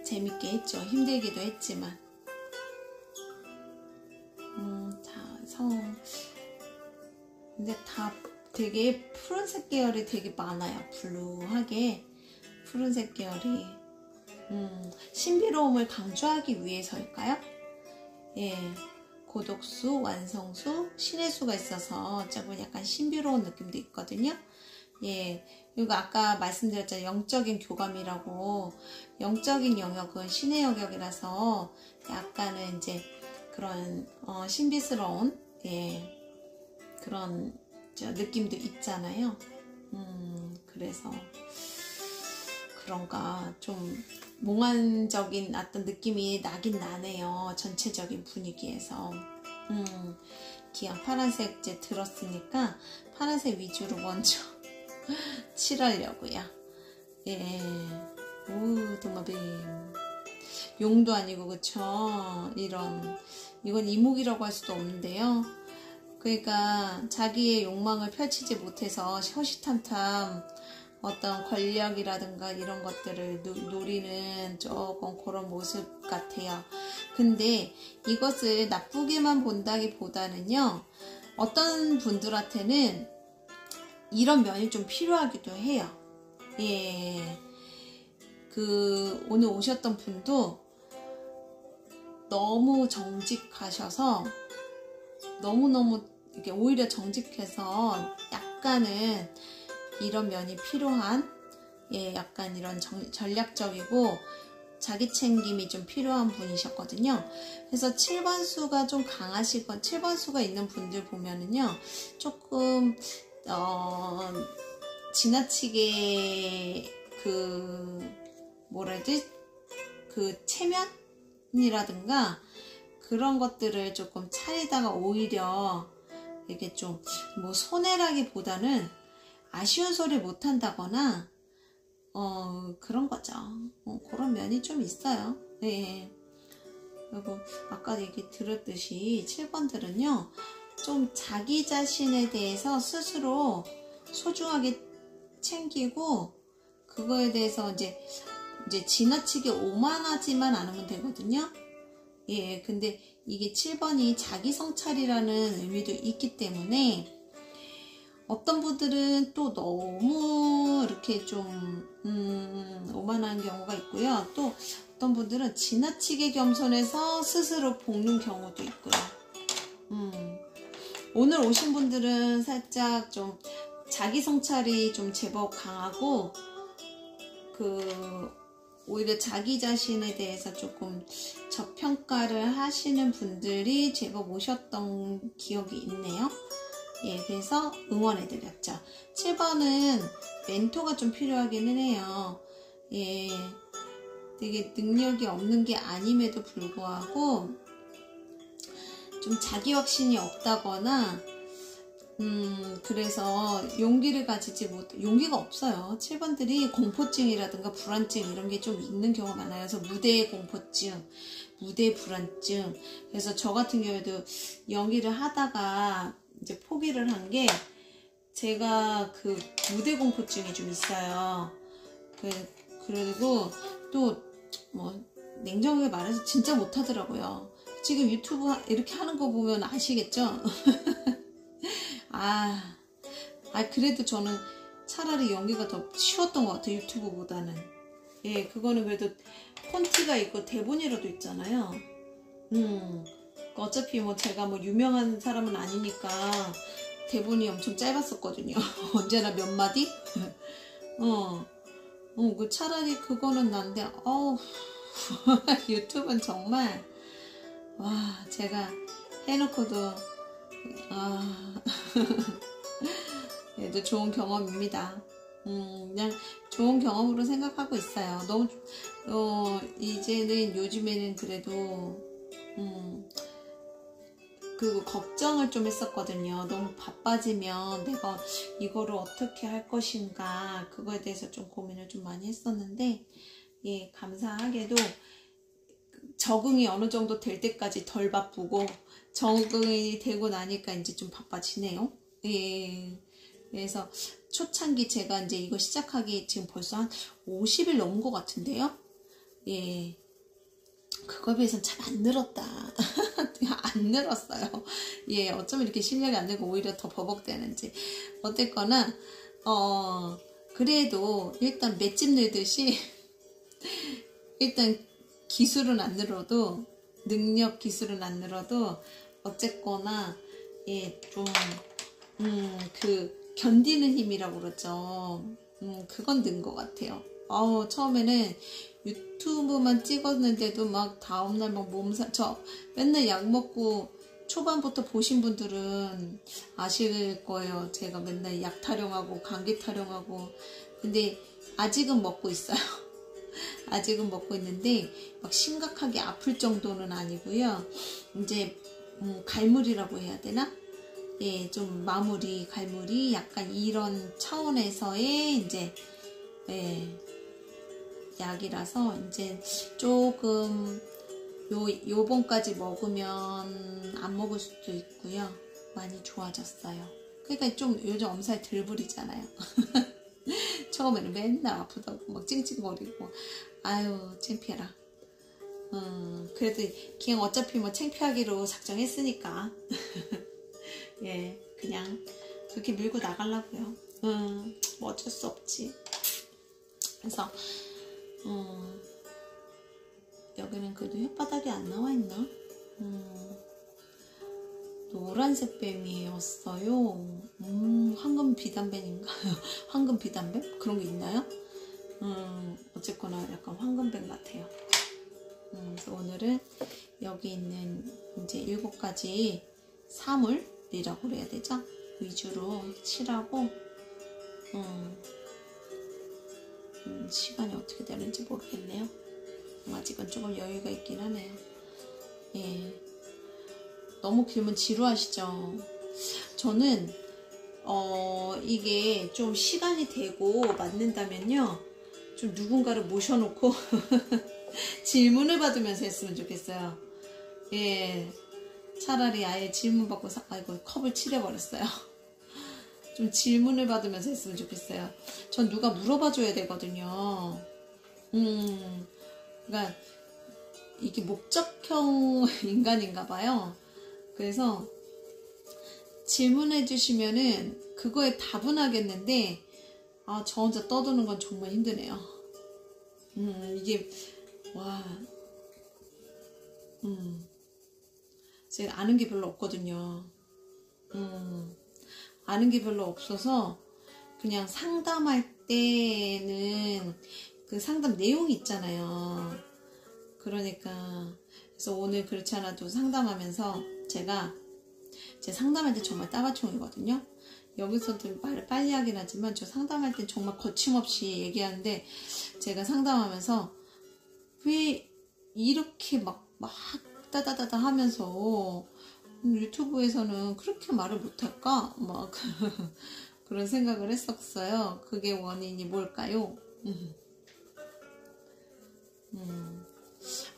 재밌게 했죠. 힘들기도 했지만. 근데 다 되게 푸른색 계열이 되게 많아요. 블루하게 푸른색 계열이 신비로움을 강조하기 위해서일까요? 예, 고독수, 완성수, 신의 수가 있어서 조금 약간 신비로운 느낌도 있거든요. 예, 그리고 아까 말씀드렸잖아요. 영적인 교감이라고. 영적인 영역은 신의 영역이라서 약간은 이제 그런 신비스러운 그런 느낌도 있잖아요. 그래서 그런가 좀 몽환적인 어떤 느낌이 나긴 나네요. 전체적인 분위기에서. 기왕 파란색 이제 들었으니까 파란색 위주로 먼저 칠하려고요. 예, 오, 도마뱀. 용도 아니고 그쵸? 이건 이목이라고 할 수도 없는데요. 그러니까 자기의 욕망을 펼치지 못해서 허시탐탐 어떤 권력이라든가 이런 것들을 노리는 조금 그런 모습 같아요. 근데 이것을 나쁘게만 본다기보다는요, 어떤 분들한테는 이런 면이 좀 필요하기도 해요. 예. 오늘 오셨던 분도 너무 정직하셔서 너무너무 이게 오히려 정직해서 약간은 이런 면이 필요한 약간 이런 전략적이고 자기 챙김이 좀 필요한 분이셨거든요. 그래서 7번 수가 좀 강하시건 7번 수가 있는 분들 보면은요 조금 지나치게 체면이라든가 그런 것들을 조금 차리다가 오히려 이게 좀 손해라기보다는 아쉬운 소리 못 한다거나 그런 거죠. 그런 면이 좀 있어요. 네. 그리고 아까 얘기 들었듯이 7번들은요 좀 자기 자신에 대해서 스스로 소중하게 챙기고 그거에 대해서 이제 지나치게 오만하지만 않으면 되거든요. 예, 근데 이게 7번이 자기 성찰이라는 의미도 있기 때문에 어떤 분들은 또 너무 이렇게 좀 오만한 경우가 있고요. 또 어떤 분들은 지나치게 겸손해서 스스로 볶는 경우도 있고요. 오늘 오신 분들은 살짝 좀 자기 성찰이 좀 제법 강하고 오히려 자기 자신에 대해서 조금 저평가를 하시는 분들이 제법 오셨던 기억이 있네요. 예, 그래서 응원해드렸죠. 7번은 멘토가 좀 필요하기는 해요. 예, 되게 능력이 없는 게 아님에도 불구하고 좀 자기 확신이 없다거나 그래서 용기를 가지지 용기가 없어요. 7번들이 공포증이라든가 불안증 이런 게 좀 있는 경우가 많아요. 그래서 무대 공포증, 무대 불안증. 그래서 저 같은 경우에도 연기를 하다가 이제 포기를 한 게 제가 그 무대 공포증이 좀 있어요. 그리고 또 뭐 냉정하게 말해서 진짜 못하더라고요. 지금 유튜브 이렇게 하는 거 보면 아시겠죠? 그래도 저는 차라리 연기가 더 쉬웠던 것 같아요. 유튜브보다는. 예, 그거는 그래도 콘티가 있고 대본이라도 있잖아요. 어차피 뭐 제가 뭐 유명한 사람은 아니니까 대본이 엄청 짧았었거든요. 언제나 몇 마디? 그 차라리 그거는 난데, 유튜브는 정말, 제가 해놓고도, 그래도 좋은 경험입니다. 그냥 좋은 경험으로 생각하고 있어요. 너무, 이제는 요즘에는 그래도, 그리고 걱정을 좀 했었거든요. 너무 바빠지면 내가 이거를 어떻게 할 것인가, 그거에 대해서 좀 고민을 좀 많이 했었는데, 예, 감사하게도 적응이 어느 정도 될 때까지 덜 바쁘고, 적응이 되고 나니까 이제 좀 바빠지네요. 예. 그래서 초창기 제가 이제 이거 시작하기 지금 벌써 한 50일 넘은 것 같은데요. 예. 그거에 비해서는 참 안 늘었다. 안 늘었어요. 예, 어쩌면 이렇게 실력이 안 되고 오히려 더 버벅대는지. 어쨌거나, 그래도 일단 맷집 늘듯이, 일단 기술은 안 늘어도, 능력 기술은 안 늘어도, 어쨌거나, 예, 좀, 견디는 힘이라고 그러죠. 그건 는 것 같아요. 처음에는 유튜브만 찍었는데도 막 다음날 막 저 맨날 약 먹고 초반부터 보신 분들은 아실 거예요. 제가 맨날 약 타령하고 감기 타령하고. 근데 아직은 먹고 있어요. 아직은 먹고 있는데 막 심각하게 아플 정도는 아니고요. 이제 갈무리라고 해야 되나? 예, 좀 갈무리 약간 이런 차원에서의 이제 약이라서 이제 조금 요번까지 먹으면 안 먹을 수도 있고요. 많이 좋아졌어요. 그러니까 좀 요즘 엄살 덜 부리잖아요. 처음에는 맨날 아프다고 막 찡찡거리고 아유 창피해라. 그래도 그냥 어차피 뭐 창피하기로 작정했으니까 예, 그냥 그렇게 밀고 나가려고요. 뭐 어쩔 수 없지. 그래서 여기는 그래도 혓바닥이 안 나와 있나? 노란색 뱀이었어요. 황금 비단뱀인가요? 황금 비단뱀? 그런 게 있나요? 어쨌거나 약간 황금뱀 같아요. 그래서 오늘은 여기 있는 이제 7가지 사물이라고 그래야 되죠? 위주로 칠하고, 시간이 어떻게 되는지 모르겠네요. 아직은 조금 여유가 있긴 하네요. 예. 너무 길면 지루하시죠? 저는 이게 좀 시간이 되고 맞는다면요, 좀 누군가를 모셔놓고 질문을 받으면서 했으면 좋겠어요. 예, 차라리 아예 질문 받고 아이고 컵을 칠해버렸어요. 좀 질문을 받으면서 했으면 좋겠어요. 전 누가 물어봐줘야 되거든요. 그러니까 이게 목적형 인간인가 봐요. 그래서 질문해 주시면은 그거에 답은 하겠는데, 저 혼자 떠드는 건 정말 힘드네요. 이게 제가 아는 게 별로 없거든요. 아는 게 별로 없어서 그냥 상담할 때는 그 상담 내용이 있잖아요. 그러니까 그래서 오늘 그렇지 않아도 상담하면서 제가 제 상담할 때 정말 따마총이거든요. 여기서도 말을 빨리 하긴 하지만 저 상담할 땐 정말 거침없이 얘기하는데 제가 상담하면서 왜 이렇게 막 따다다다 하면서 유튜브에서는 그렇게 말을 못할까? 막 그런 생각을 했었어요. 그게 원인이 뭘까요?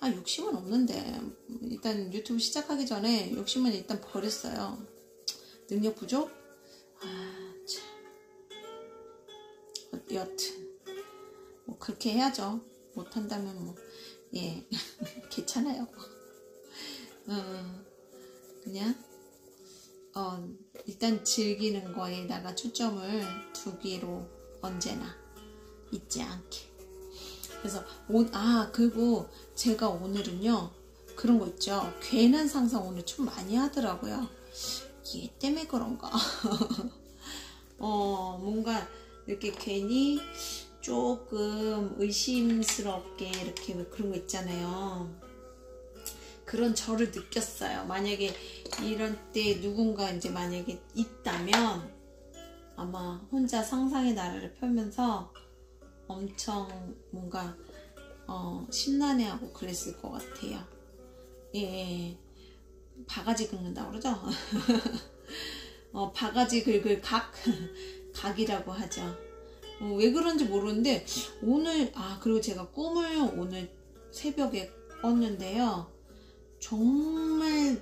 욕심은 없는데 일단 유튜브 시작하기 전에 욕심은 일단 버렸어요. 능력 부족? 참. 여튼 뭐 그렇게 해야죠. 못한다면 뭐 예 괜찮아요. 그냥 일단 즐기는 거에다가 초점을 두기로 언제나 잊지 않게. 그래서 그리고 제가 오늘은요 그런 거 있죠. 괜한 상상 오늘 좀 많이 하더라고요. 얘 때문에 그런가. 뭔가 이렇게 괜히 조금 의심스럽게 이렇게 그런 거 있잖아요. 그런 저를 느꼈어요. 만약에 이런 때 누군가 이제 만약에 있다면 아마 혼자 상상의 나라를 펴면서 엄청 뭔가 심란해하고 그랬을 것 같아요. 예, 바가지 긁는다고 그러죠? 바가지 긁을 각이라고 하죠. 왜 그런지 모르는데 오늘 그리고 제가 꿈을 오늘 새벽에 꿨는데요. 정말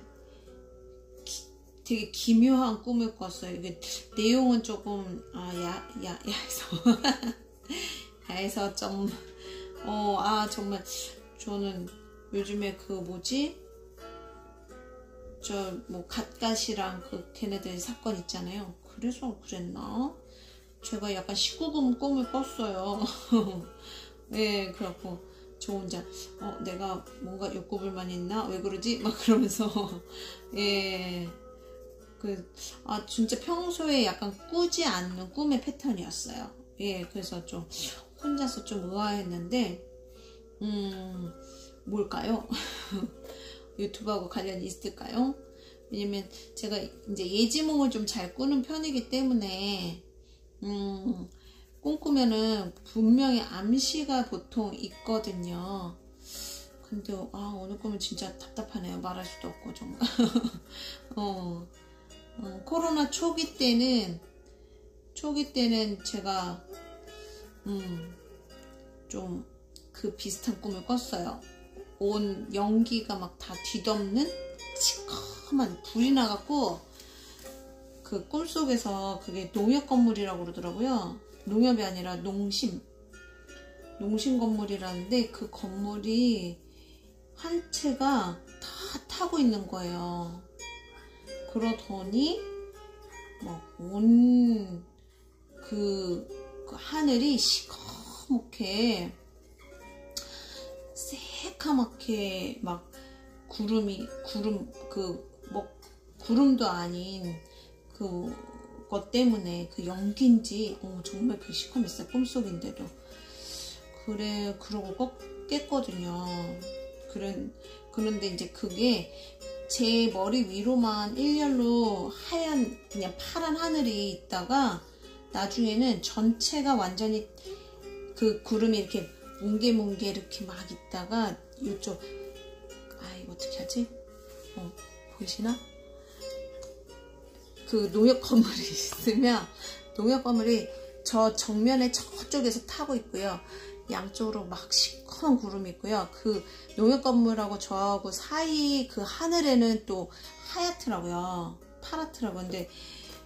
되게 기묘한 꿈을 꿨어요. 이게 내용은 조금 야해서 좀 정말 저는 요즘에 그 뭐지 저 뭐 갓갓이랑 그 걔네들 사건 있잖아요. 그래서 그랬나? 제가 약간 19금 꿈을 꿨어요. 네, 그래갖고 저 혼자 내가 뭔가 욕구불만 있나? 왜 그러지? 막 그러면서 예, 진짜 평소에 약간 꾸지 않는 꿈의 패턴이었어요. 예, 그래서 좀 혼자서 좀 의아했는데 뭘까요? 유튜브하고 관련이 있을까요? 왜냐면 제가 이제 예지몽을 좀 잘 꾸는 편이기 때문에 꿈꾸면은 분명히 암시가 보통 있거든요. 근데 오늘 꿈은 진짜 답답하네요. 말할 수도 없고 정말. 코로나 초기 때는 제가 좀 그 비슷한 꿈을 꿨어요. 온 연기가 막 다 뒤덮는 시커먼 불이 나갖고 그 꿈속에서 그게 농협 건물이라고 그러더라고요. 농협이 아니라 농심 건물이라는데 그 건물이 한 채가 다 타고 있는 거예요. 그러더니 막 온 그 하늘이 시커멓게 새카맣게 막 구름도 아닌 그것 때문에 그 연기인지 정말 그 시커맸어요. 꿈속인데도. 그러고 깼거든요. 그런데 이제 그게 제 머리 위로만 일렬로 하얀 그냥 파란 하늘이 있다가 나중에는 전체가 완전히 그 구름이 이렇게 뭉게뭉게 이렇게 막 있다가 이쪽 이거 어떻게 하지? 보이시나? 그 농협 건물이 있으면 농협 건물이 저 정면에 저쪽에서 타고 있고요. 양쪽으로 막 시커먼 구름이 있고요. 그 농협 건물하고 저하고 사이 그 하늘에는 또 하얗더라고요. 파랗더라고요. 근데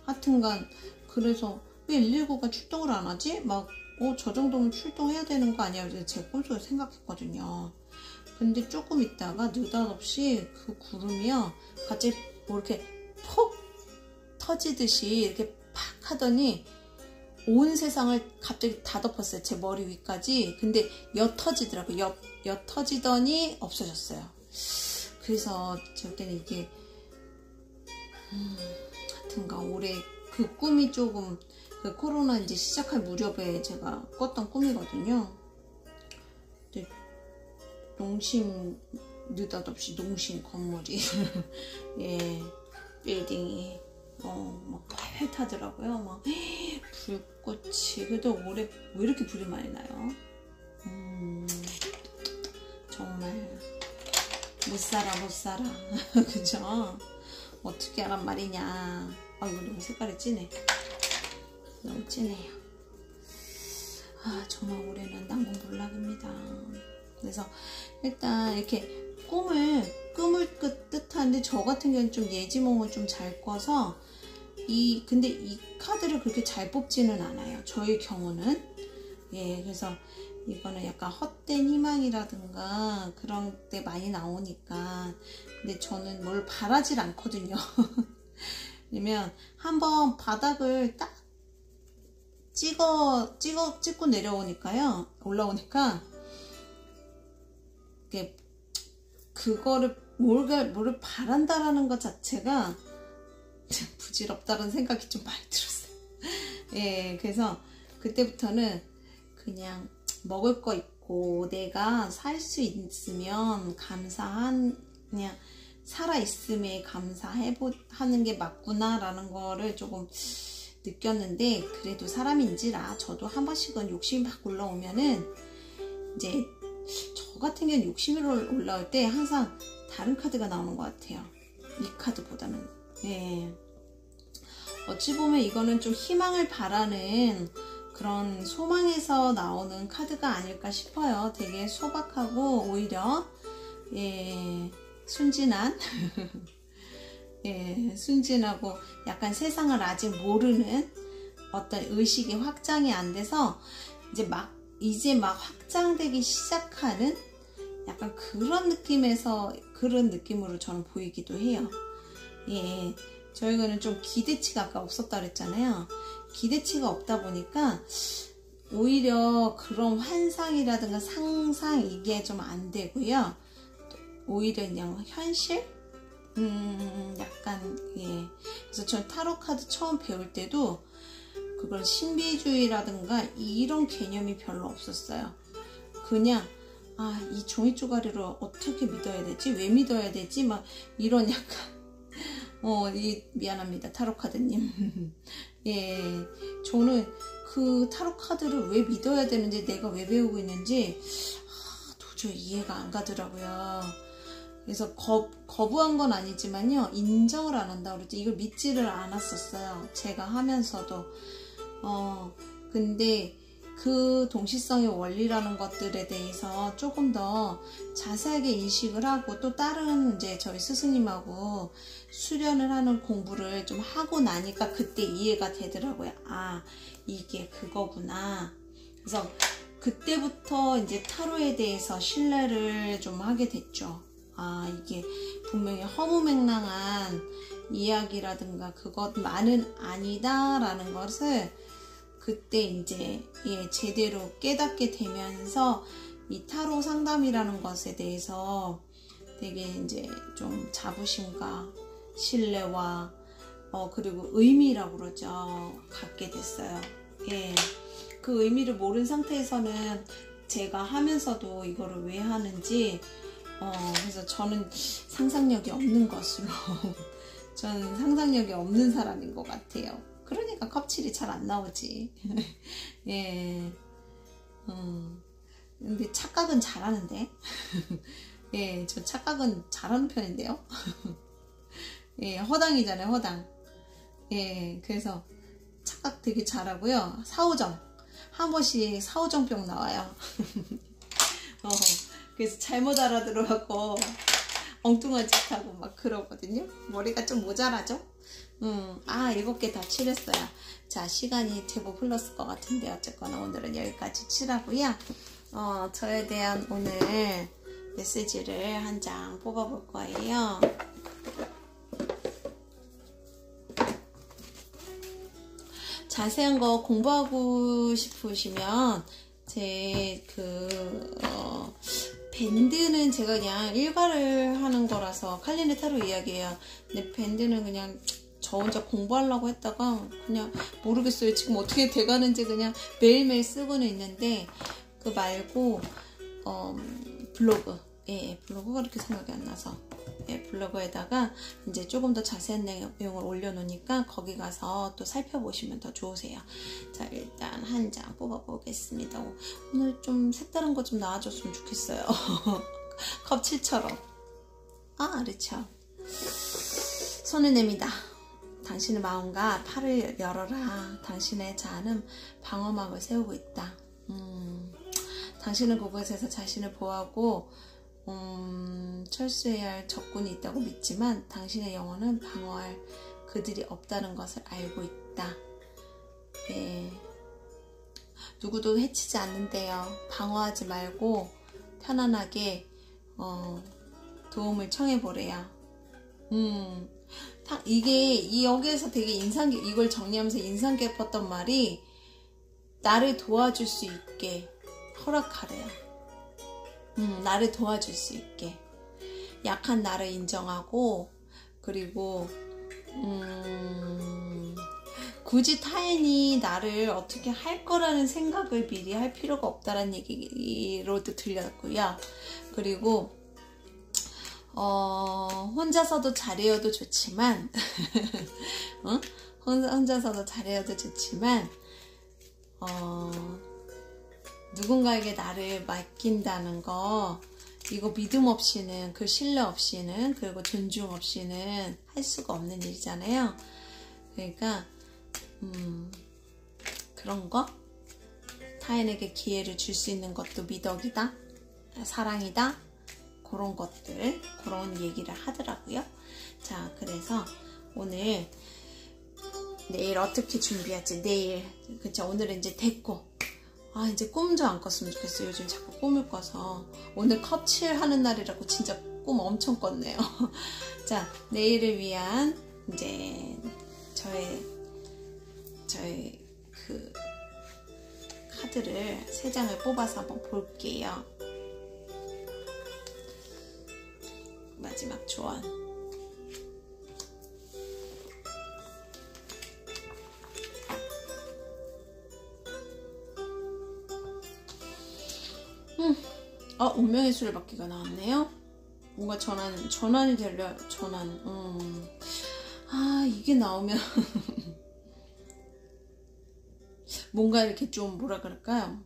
하여튼간 그래서 왜 119가 출동을 안 하지? 막 저 정도면 출동해야 되는 거 아니야? 제 꿈속에 생각했거든요. 근데 조금 있다가 느닷없이 그 구름이요 갑자기 뭐 이렇게 폭 터지듯이 이렇게 팍 하더니 온 세상을 갑자기 다 덮었어요. 제 머리 위까지. 근데 옅어지더라고요. 옅어지더니 없어졌어요. 그래서 저 때는 이게 하여튼간 올해 그 꿈이 조금 그 코로나 이제 시작할 무렵에 제가 꿨던 꿈이거든요. 근데 느닷없이 농심 건물이 예, 빌딩이 막 활활 타더라고요. 막 불꽃이. 그래도 올해 왜 이렇게 불이 많이 나요? 정말 못 살아. 그죠? 어떻게 하란 말이냐. 이거 너무 색깔이 진해. 너무 진해요. 정말 올해는 난공불락입니다. 그래서 일단 이렇게 꿈을 뜻하는데, 저 같은 경우는 좀 예지몽을 좀 잘 꿔서 근데 이 카드를 그렇게 잘 뽑지는 않아요. 저의 경우는. 그래서 이거는 약간 헛된 희망이라든가 그런 데 많이 나오니까. 근데 저는 뭘 바라질 않거든요. 왜냐면 한번 바닥을 딱 찍고 올라오니까 그거를 뭐를 바란다라는 것 자체가 부질없다는 생각이 좀 많이 들었어요. 그래서 그때부터는 그냥 먹을 거 있고 내가 살 수 있으면 그냥 살아있음에 감사하는 게 맞구나 라는 거를 조금 느꼈는데, 그래도 사람인지라 저도 한 번씩은 욕심이 막 올라오면은, 이제 저 같은 경우는 욕심이 올라올 때 항상 다른 카드가 나오는 것 같아요. 이 카드보다는. 어찌 보면 이거는 좀 희망을 바라는 그런 소망에서 나오는 카드가 아닐까 싶어요. 되게 소박하고 오히려 순진한 순진하고 약간 세상을 아직 모르는 어떤 의식이 확장이 안 돼서 이제 막 확장되기 시작하는 약간 그런 느낌으로 저는 보이기도 해요. 저희는 좀 기대치가 아까 없었다 그랬잖아요. 기대치가 없다 보니까 오히려 그런 환상이라든가 상상 이게 좀 안 되고요. 오히려 그냥 현실? 약간, 그래서 전 타로 카드 처음 배울 때도 그걸 신비주의라든가 이런 개념이 별로 없었어요. 그냥, 이 종이 쪼가리를 어떻게 믿어야 되지? 왜 믿어야 되지? 막 이런 약간, 미안합니다. 타로 카드님. 저는 그 타로 카드를 왜 믿어야 되는지, 내가 왜 배우고 있는지, 도저히 이해가 안 가더라고요. 그래서 거부한 건 아니지만요, 인정을 안 한다고 그랬죠. 이걸 믿지를 않았었어요. 제가 하면서도. 근데 그 동시성의 원리라는 것들에 대해서 조금 더 자세하게 인식을 하고, 또 다른 이제 저희 스승님하고 수련을 하는 공부를 좀 하고 나니까 그때 이해가 되더라고요. 이게 그거구나. 그래서 그때부터 이제 타로에 대해서 신뢰를 좀 하게 됐죠. 이게 분명히 허무맹랑한 이야기라든가 그것만은 아니다라는 것을 그때 이제 제대로 깨닫게 되면서 이 타로 상담이라는 것에 대해서 되게 이제 좀 자부심과 신뢰와 그리고 의미라고 그러죠. 갖게 됐어요. 그 의미를 모르는 상태에서는 제가 하면서도 이거를 왜 하는지 그래서 저는 상상력이 없는 것으로 저는 상상력이 없는 사람인 것 같아요. 그러니까 껍질이 잘 안 나오지. 근데 착각은 잘하는데. 저 착각은 잘하는 편인데요. 허당이잖아요, 허당. 그래서 착각 되게 잘하고요. 사오정. 한 번씩 사오정병 나와요. 그래서 잘못 알아들어갖고 엉뚱한 짓 하고 막 그러거든요. 머리가 좀 모자라죠? 7개 다 칠했어요. 자, 시간이 제법 흘렀을 것 같은데 어쨌거나 오늘은 여기까지 칠하고요. 저에 대한 오늘 메시지를 한 장 뽑아볼 거예요. 자세한 거 공부하고 싶으시면 제 밴드는 제가 그냥 일과를 하는 거라서 칼리네 타로 이야기예요. 근데 밴드는 그냥 저 혼자 공부하려고 했다가 그냥 모르겠어요. 지금 어떻게 돼가는지 그냥 매일매일 쓰고는 있는데, 그 말고 블로그. 블로그가 그렇게 생각이 안 나서 블로그에다가 이제 조금 더 자세한 내용을 올려놓으니까 거기 가서 또 살펴보시면 더 좋으세요. 자, 일단 한 장 뽑아보겠습니다. 오늘 좀 색다른 거 좀 나와줬으면 좋겠어요. 컵칠처럼. 아, 그렇죠. 손을 냅니다. 당신의 마음과 팔을 열어라. 당신의 자아는 방어막을 세우고 있다. 당신은 그곳에서 자신을 보호하고 철수해야 할 적군이 있다고 믿지만 당신의 영혼은 방어할 그들이 없다는 것을 알고 있다. 예. 누구도 해치지 않는데요. 방어하지 말고 편안하게 도움을 청해보래요. 이게 여기에서 되게 이걸 정리하면서 인상 깊었던 말이 나를 도와줄 수 있게 허락하래요. 나를 도와줄 수 있게 약한 나를 인정하고 그리고 굳이 타인이 나를 어떻게 할 거라는 생각을 미리 할 필요가 없다라는 얘기로도 들렸고요. 그리고 혼자서도 잘해요도 좋지만 혼자서도 잘해요도 좋지만 누군가에게 나를 맡긴다는 거 이거 믿음 없이는 그 신뢰 없이는 그리고 존중 없이는 할 수가 없는 일이잖아요. 그러니까 그런 거 타인에게 기회를 줄 수 있는 것도 미덕이다 사랑이다 그런 것들 그런 얘기를 하더라고요. 자, 그래서 내일 어떻게 준비할지 내일 그쵸 오늘은 이제 됐고 이제 꿈 좀 안 꿨으면 좋겠어요. 요즘 자꾸 꿈을 꿔서 오늘 컵칠 하는 날이라고 진짜 꿈 엄청 꿨네요. 자, 내일을 위한 이제 저의 그 카드를 3장을 뽑아서 한번 볼게요. 마지막 조언. 운명의 수레바퀴가 나왔네요. 뭔가 전환이 되려 전환. 이게 나오면 뭔가 이렇게 좀 뭐라 그럴까요?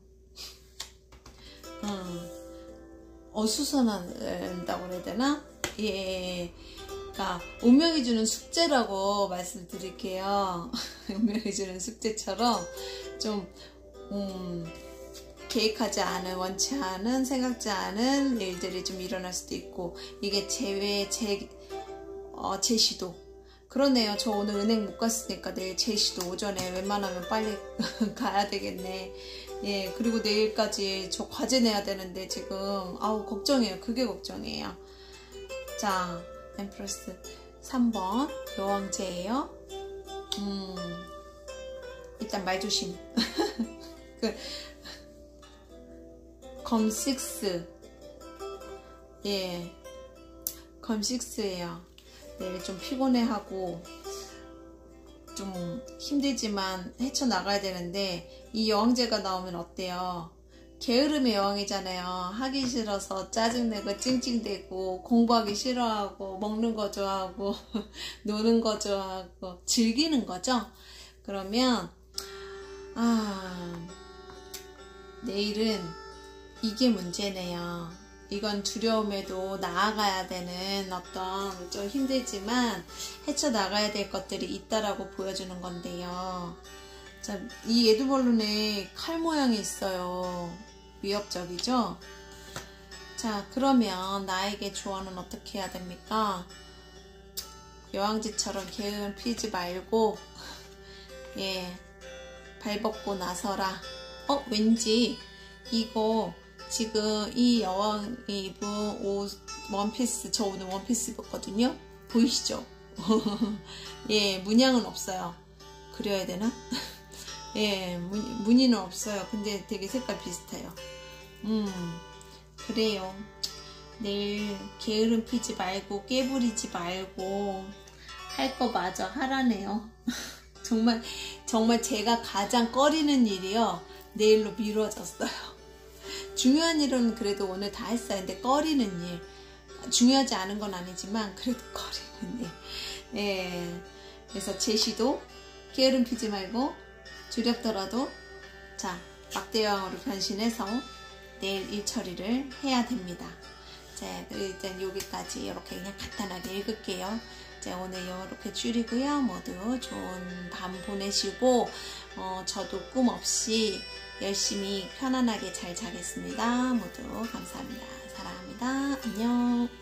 어수선한다고 그래야 되나? 예. 그러니까 운명이 주는 숙제라고 말씀드릴게요. 운명이 주는 숙제처럼 좀 계획하지 않은, 원치 않은, 생각지 않은 일들이 좀 일어날 수도 있고 이게 제시도 그러네요. 저 오늘 은행 못 갔으니까 내일 제시도 오전에 웬만하면 빨리 가야 되겠네. 예, 그리고 내일까지 저 과제 내야 되는데 지금 걱정이에요. 그게 걱정이에요. 자, 엠프레스 3번 여왕제예요. 일단 말조심. 검6 예, 검6예요. 내일 좀 피곤해하고 좀 힘들지만 헤쳐나가야 되는데 이 여왕제가 나오면 어때요? 게으름의 여왕이잖아요. 하기 싫어서 짜증내고 찡찡대고 공부하기 싫어하고 먹는 거 좋아하고 노는 거 좋아하고 즐기는 거죠. 그러면 내일은 이게 문제네요. 이건 두려움에도 나아가야 되는 어떤 좀 힘들지만 헤쳐나가야 될 것들이 있다라고 보여주는 건데요. 자, 이 에드벌룬에 칼 모양이 있어요. 위협적이죠? 자, 그러면 나에게 조언은 어떻게 해야 됩니까? 여왕지처럼 게으름 피지 말고 예, 발벗고 나서라. 왠지 이거 지금 이 여왕이 입은 옷 원피스, 저 오늘 원피스 입었거든요. 보이시죠? 예, 문양은 없어요. 그려야 되나? 예, 무늬는 없어요. 근데 되게 색깔 비슷해요. 그래요. 내일 게으름 피지 말고 깨부리지 말고 할 거 마저 하라네요. 정말 제가 가장 꺼리는 일이요. 내일로 미뤄졌어요. 중요한 일은 그래도 오늘 다 했어요. 근데 꺼리는 일. 중요하지 않은 건 아니지만 그래도 거리는 일. 예. 그래서 제시도 게으름 피지 말고 두렵더라도 자 막대여왕으로 변신해서 내일 일 처리를 해야 됩니다. 자, 일단 여기까지 이렇게 그냥 간단하게 읽을게요. 자, 오늘 이렇게 줄이고요. 모두 좋은 밤 보내시고 저도 꿈 없이 열심히 편안하게 잘 자겠습니다. 모두 감사합니다. 사랑합니다. 안녕.